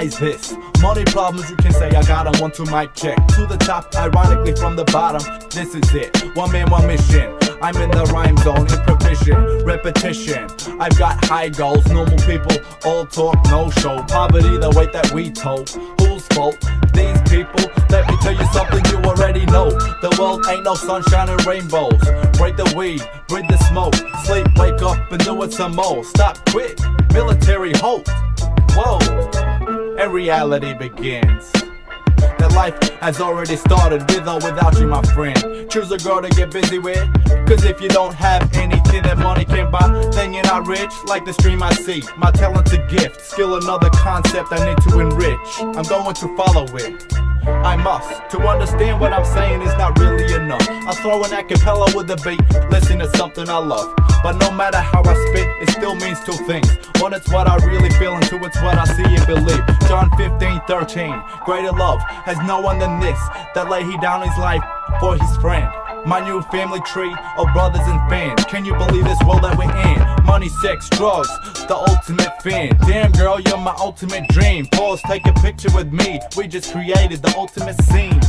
realize this. Money problems, you can say I got 'em. 1, 2, mic check. To the top, ironically from the bottom. This is it. One man, one mission. I'm in the rhyme zone, in provision, repetition. I've got high goals, normal people, all talk, no show. Poverty, the weight that we told. Whose fault? These people. Let me tell you something you already know. The world ain't no sunshine and rainbows. Break the weed, breathe the smoke. Sleep, wake up and do it some more. Stop, quit, military hope. Whoa, and reality begins. That life has already started, with or without you, my friend. Choose a girl to get busy with, cause if you don't have anything that money can buy, then you're not rich. Like the stream I see, my talent's a gift. Skill, another concept I need to enrich. I'm going to follow it, I must. To understand what I'm saying is not really enough. I throw an acapella with a beat, listen to something I love. But no matter how I spit, it still means two things. One, it's what I really feel, and two, it's what I see and believe. John 15:13, greater love has no one than this, that lay he down his life for his friend. My new family tree of brothers and fans. Can you believe this world that we're in? Money, sex, drugs, the ultimate fan. Damn girl, you're my ultimate dream. Pause, take a picture with me. We just created the ultimate scene.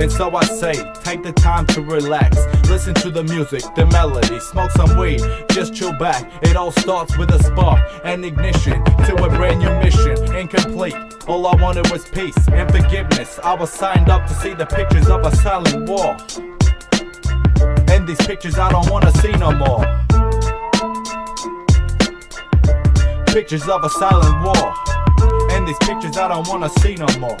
And so I say, take the time to relax. Listen to the music, the melody, smoke some weed, just chill back. It all starts with a spark and ignition to a brand new mission. Incomplete, all I wanted was peace and forgiveness. I was signed up to see the pictures of a silent war, and these pictures I don't wanna see no more. Pictures of a silent war, and these pictures I don't wanna see no more.